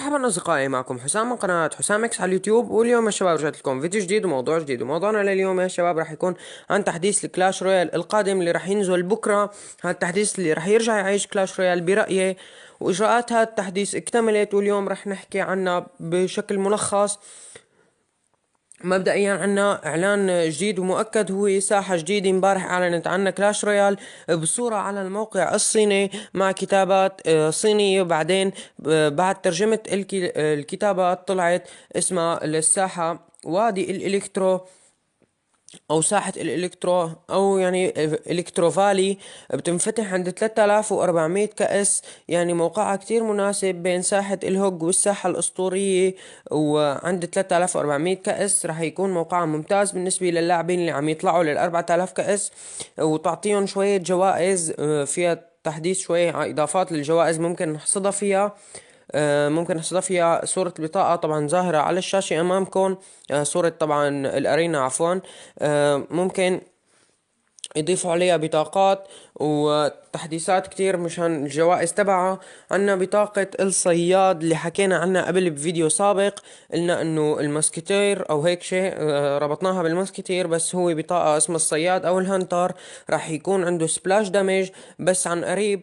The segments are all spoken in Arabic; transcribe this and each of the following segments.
مرحبا أصدقائي، معكم حسام من قناة حسام إكس على اليوتيوب. واليوم يا شباب رجعت لكم فيديو جديد وموضوع جديد. وموضوعنا لليوم يا شباب راح يكون عن تحديث الكلاش رويال القادم اللي راح ينزل بكرة. هذا التحديث اللي راح يرجع يعيش كلاش رويال برأيي، وإجراءات هذا التحديث اكتملت، واليوم راح نحكي عنها بشكل ملخص. مبدئيا عنا اعلان جديد ومؤكد، هو ساحة جديدة امبارح اعلنت عنها كلاش رويال بصورة على الموقع الصيني مع كتابات صينية. بعدين بعد ترجمة الكتابات طلعت اسمها الساحة وادي الالكترو او ساحة الالكترو، او يعني الكترو فالي. بتنفتح عند 3400 كأس، يعني موقعها كتير مناسب بين ساحة الهوج والساحة الاسطورية. وعند 3400 كأس راح يكون موقعها ممتاز بالنسبة للاعبين اللي عم يطلعوا لل 4000 كأس، وتعطيهم شوية جوائز فيها تحديث شوية على اضافات للجوائز ممكن نحصدها فيها. ممكن نحصلها فيها صورة البطاقة طبعا ظاهرة على الشاشة أمامكم. صورة طبعا الأرينا عفوا. ممكن يضيفوا عليها بطاقات وتحديثات كتير مشان الجوائز تبعها. عنا بطاقة الصياد اللي حكينا عنها قبل بفيديو سابق، قلنا انه الماسكتير او هيك شيء، ربطناها بالماسكتير، بس هو بطاقة اسمها الصياد او الهانتر. راح يكون عنده سبلاش دامج بس عن قريب،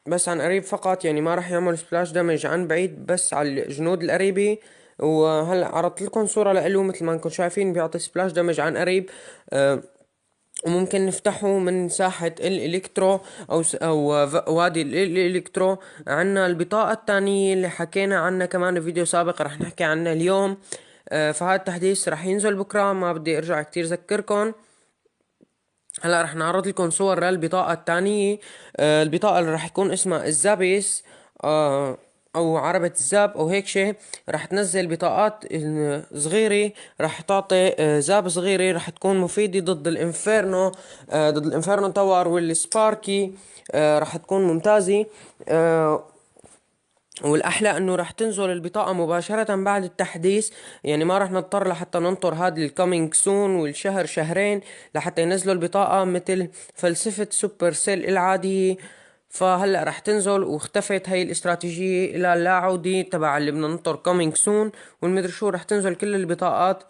بس عن قريب فقط، يعني ما راح يعمل سبلاش دامج عن بعيد، بس على الجنود القريبة. وهلا عرضت لكم صورة له، مثل ما انكم شايفين بيعطي سبلاش دامج عن قريب. وممكن نفتحه من ساحة الإلكترو أو وادي الإلكترو. عنا البطاقة الثانية اللي حكينا عنها كمان بفيديو سابق، رح نحكي عنها اليوم. فهذا التحديث رح ينزل بكرة، ما بدي أرجع كتير أذكركم. هلا رح نعرض لكم صور للبطاقة الثانية. البطاقة اللي رح يكون اسمها الزابيس، او عربة الزاب او هيك شيء. رح تنزل بطاقات صغيرة، رح تعطي زاب صغيرة، رح تكون مفيدة ضد الانفيرنو، ضد الانفيرنو تاور والسباركي. رح تكون ممتازة. والأحلى إنه رح تنزل البطاقة مباشرة بعد التحديث، يعني ما رح نضطر لحتى ننطر هاد الكومينج سون والشهر شهرين لحتى ينزلوا البطاقة مثل فلسفة سوبر سيل العادية. فهلا رح تنزل، واختفت هاي الاستراتيجية الى لا عودة تبع اللي بدنا ننطر كومينج سون والمدري شو. رح تنزل كل البطاقات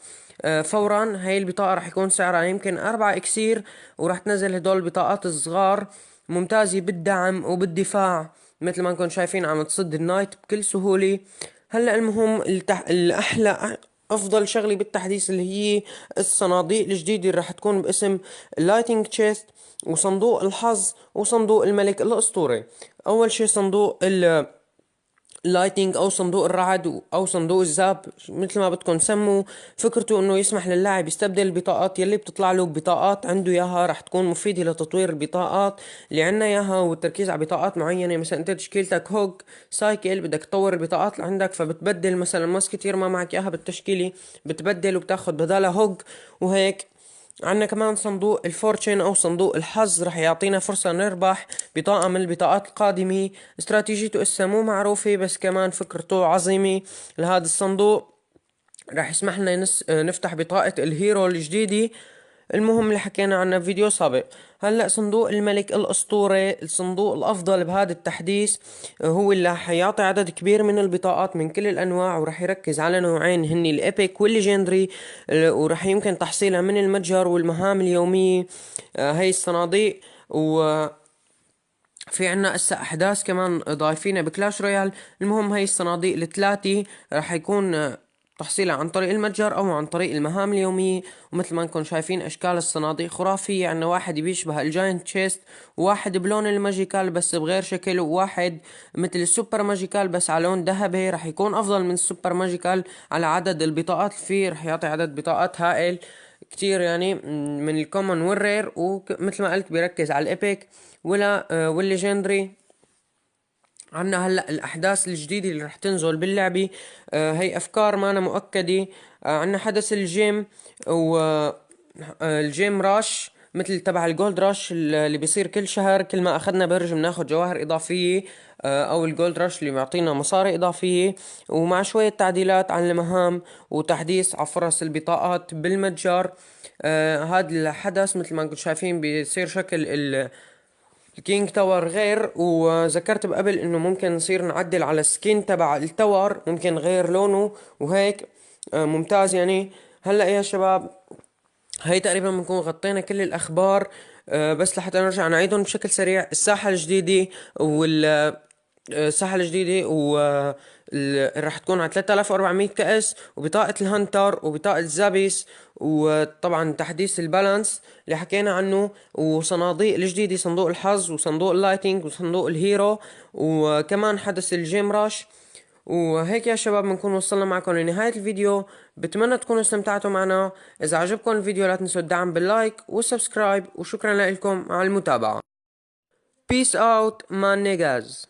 فورا. هاي البطاقة رح يكون سعرها يمكن 4 إكسير، ورح تنزل هدول البطاقات الصغار ممتازة بالدعم وبالدفاع، مثل ما انكم شايفين عم تصد النايت بكل سهولة. هلا المهم الأحلى أفضل شغلة بالتحديث اللي هي الصناديق الجديدة اللي رح تكون باسم لايتنج تشيست، وصندوق الحظ، وصندوق الملك الأسطوري. أول شي صندوق اللايتنج او صندوق الرعد او صندوق الزاب، مثل ما بدكم سموا. فكرته انه يسمح للاعب يستبدل البطاقات يلي بتطلع له ببطاقات عنده اياها، رح تكون مفيدة لتطوير البطاقات اللي عنا اياها والتركيز على بطاقات معينة. مثلا انت تشكيلتك هوك سايكل، بدك تطور البطاقات اللي عندك، فبتبدل مثلا ماسكتير ما معك اياها بالتشكيلة، بتبدل وبتاخد بدالها هوك وهيك. عنا كمان صندوق الفورتشن او صندوق الحظ، رح يعطينا فرصة نربح بطاقة من البطاقات القادمة. استراتيجيته اسا مو معروفة، بس كمان فكرته عظيمة لهذا الصندوق. رح يسمح لنا نفتح بطاقة الهيرو الجديدة، المهم اللي حكينا عنه بفيديو سابق. هلا صندوق الملك الأسطوري، الصندوق الأفضل بهذا التحديث، هو اللي حيعطي عدد كبير من البطاقات من كل الأنواع، ورح يركز على نوعين هن الإيبك والليجندري. ورح يمكن تحصيلها من المتجر والمهام اليومية. هاي الصناديق. و في عنا هسه احداث كمان ضايفينها بكلاش رويال. المهم هاي الصناديق الثلاثة راح يكون تحصيلها عن طريق المتجر او عن طريق المهام اليومية. ومثل ما انكم شايفين اشكال الصناديق خرافية، عنا واحد بيشبه الجاينت تشيست، وواحد بلون الماجيكال بس بغير شكل، وواحد مثل السوبر ماجيكال بس على لون ذهبي. راح يكون افضل من السوبر ماجيكال على عدد البطاقات فيه، راح يعطي عدد بطاقات هائل كتير، يعني من الكومن والرير. ومثل ما قلت بيركز على الإيبك ولا والليجندري. عنا هلا الاحداث الجديده اللي رح تنزل باللعبه. هي افكار ما أنا مؤكده. عنا حدث الجيم، و الجيم راش مثل تبع الجولد راش اللي بيصير كل شهر، كل ما اخذنا برج بناخد جواهر اضافيه. او الجولد راش اللي بيعطينا مصاري اضافيه، ومع شويه تعديلات على المهام وتحديث على فرص البطاقات بالمتجر. هذا الحدث مثل ما انتم شايفين بيصير شكل الكينج تاور غير، وذكرت بقبل انه ممكن نصير نعدل على السكين تبع التاور، ممكن نغير لونه وهيك. ممتاز يعني. هلا يا شباب، هاي تقريبا بنكون غطينا كل الأخبار. بس لحتى نرجع نعيدهم بشكل سريع: الساحة الجديدة الساحة الجديدة رح تكون على 3400 كأس، وبطاقة الهانتر وبطاقة زابيس، وطبعا تحديث البالانس اللي حكينا عنه، وصناديق الجديدة: صندوق الحظ وصندوق اللايتنج وصندوق الهيرو، وكمان حدث الجيم راش. وهيك يا شباب بنكون وصلنا معكم لنهاية الفيديو. بتمنى تكونوا استمتعتوا معنا. إذا عجبكم الفيديو لا تنسوا الدعم باللايك والسبسكرايب، وشكرا لكم على المتابعة. Peace out my niggas.